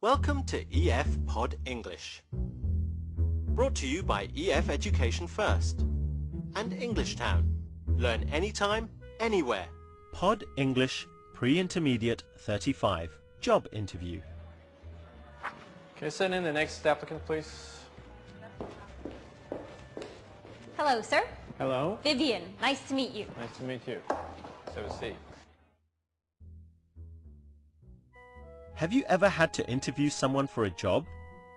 Welcome to EF Pod English. Brought to you by EF Education First and Englishtown. Learn anytime, anywhere. Pod English Pre-Intermediate 35. Job interview. Can you send in the next applicant, please? Hello, sir. Hello. Vivian, nice to meet you. Nice to meet you. Let's have a seat. Have you ever had to interview someone for a job?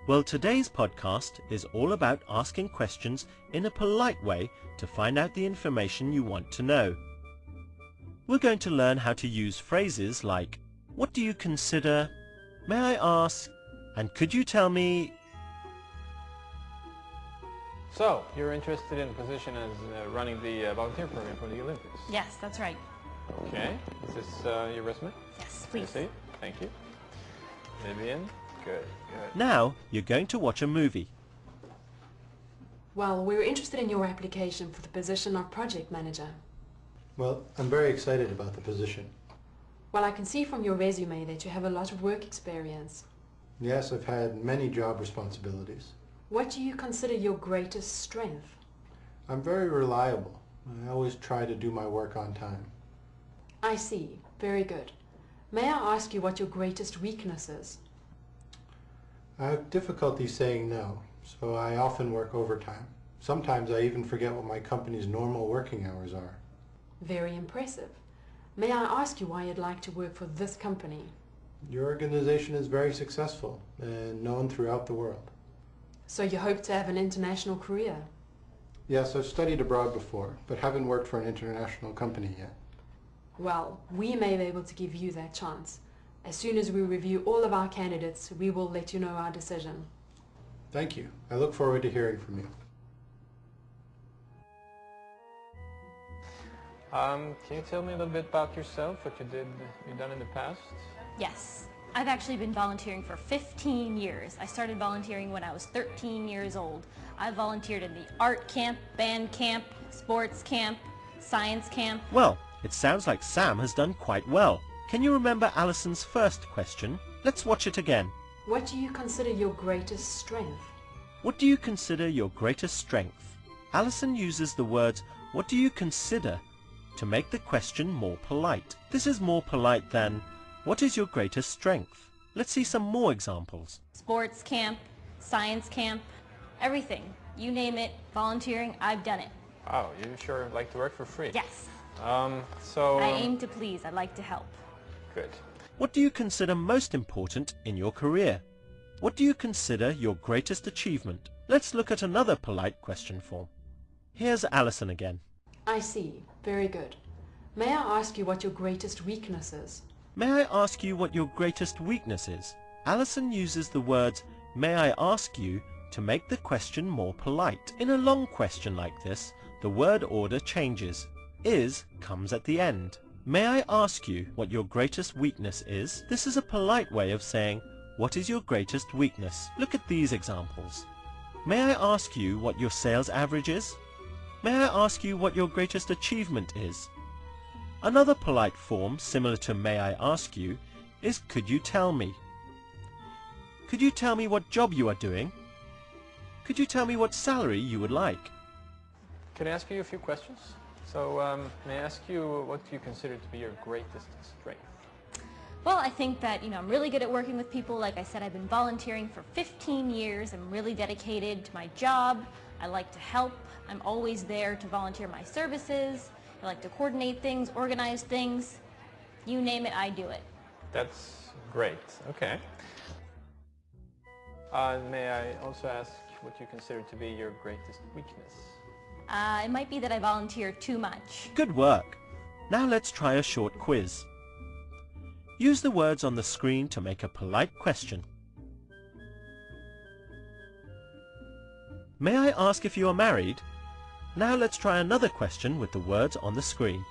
Well, today's podcast is all about asking questions in a polite way to find out the information you want to know. We're going to learn how to use phrases like, what do you consider, may I ask, and could you tell me? So, you're interested in a position as running the volunteer program for the Olympics? Yes, that's right. Okay. Is this your resume? Yes, Can I please. see it? Thank you. Vivian? Good, good. Now you're going to watch a movie. Well, we were interested in your application for the position of project manager. Well, I'm very excited about the position. Well, I can see from your resume that you have a lot of work experience. Yes, I've had many job responsibilities. What do you consider your greatest strength? I'm very reliable. I always try to do my work on time. I see. Very good. May I ask you what your greatest weakness is? I have difficulty saying no, so I often work overtime. Sometimes I even forget what my company's normal working hours are. Very impressive. May I ask you why you'd like to work for this company? Your organization is very successful and known throughout the world. So you hope to have an international career? Yes, I've studied abroad before, but haven't worked for an international company yet. Well, we may be able to give you that chance. As soon as we review all of our candidates, we will let you know our decision. Thank you. I look forward to hearing from you. Can you tell me a little bit about yourself, what you've done in the past? Yes. I've actually been volunteering for 15 years. I started volunteering when I was 13 years old. I volunteered in the art camp, band camp, sports camp, science camp. Well, it sounds like Sam has done quite well. Can you remember Alison's first question? Let's watch it again. What do you consider your greatest strength? What do you consider your greatest strength? Alison uses the words, what do you consider, to make the question more polite. This is more polite than, what is your greatest strength? Let's see some more examples. Sports camp, science camp, everything. You name it, volunteering, I've done it. Oh, you sure like to work for free? Yes. I I aim to please. I'd like to help. Good. What do you consider most important in your career? What do you consider your greatest achievement? Let's look at another polite question form. Here's Alison again. I see. Very good. May I ask you what your greatest weakness is? May I ask you what your greatest weakness is? Alison uses the words, may I ask you, to make the question more polite. In a long question like this, the word order changes. Is comes at the end. May I ask you what your greatest weakness is? This is a polite way of saying, what is your greatest weakness? Look at these examples. May I ask you what your sales average is? May I ask you what your greatest achievement is? Another polite form similar to may I ask you is could you tell me? Could you tell me what job you are doing? Could you tell me what salary you would like? Can I ask you a few questions? So, may I ask you what you consider to be your greatest strength? Well, I think that, I'm really good at working with people. Like I said, I've been volunteering for 15 years. I'm really dedicated to my job. I like to help. I'm always there to volunteer my services. I like to coordinate things, organize things. You name it, I do it. That's great. Okay. May I also ask what you consider to be your greatest weakness? It might be that I volunteer too much. Good work. Now let's try a short quiz. Use the words on the screen to make a polite question. May I ask if you are married? Now let's try another question with the words on the screen.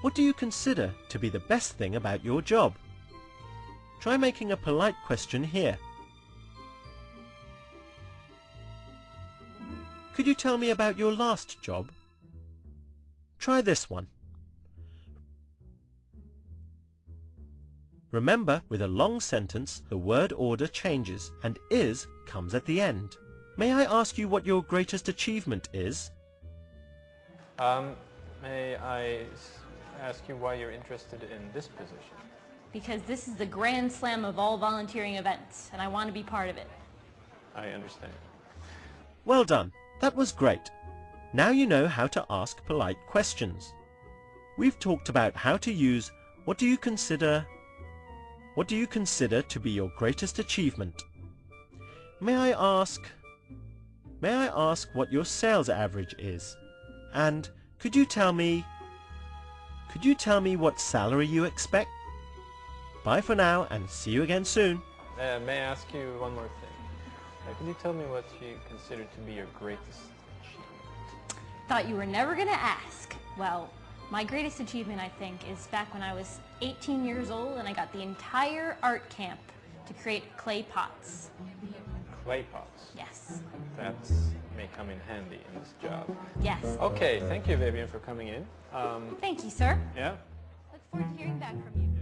What do you consider to be the best thing about your job? Try making a polite question here. Could you tell me about your last job? Try this one. Remember, with a long sentence, the word order changes and is comes at the end. May I ask you what your greatest achievement is? May I ask you why you're interested in this position? Because this is the grand slam of all volunteering events, and I want to be part of it. I understand. Well done. That was great. Now you know how to ask polite questions. We've talked about how to use what do you consider to be your greatest achievement? May I ask what your sales average is? And could you tell me what salary you expect? Bye for now and see you again soon. May I ask you one more thing? Could you tell me what you consider to be your greatest achievement? Thought you were never going to ask. Well, my greatest achievement, I think, is back when I was 18 years old and I got the entire art camp to create clay pots. Clay pots? Yes. That may come in handy in this job. Yes. Okay, thank you, Vivian, for coming in. Thank you, sir. Yeah? Look forward to hearing back from you.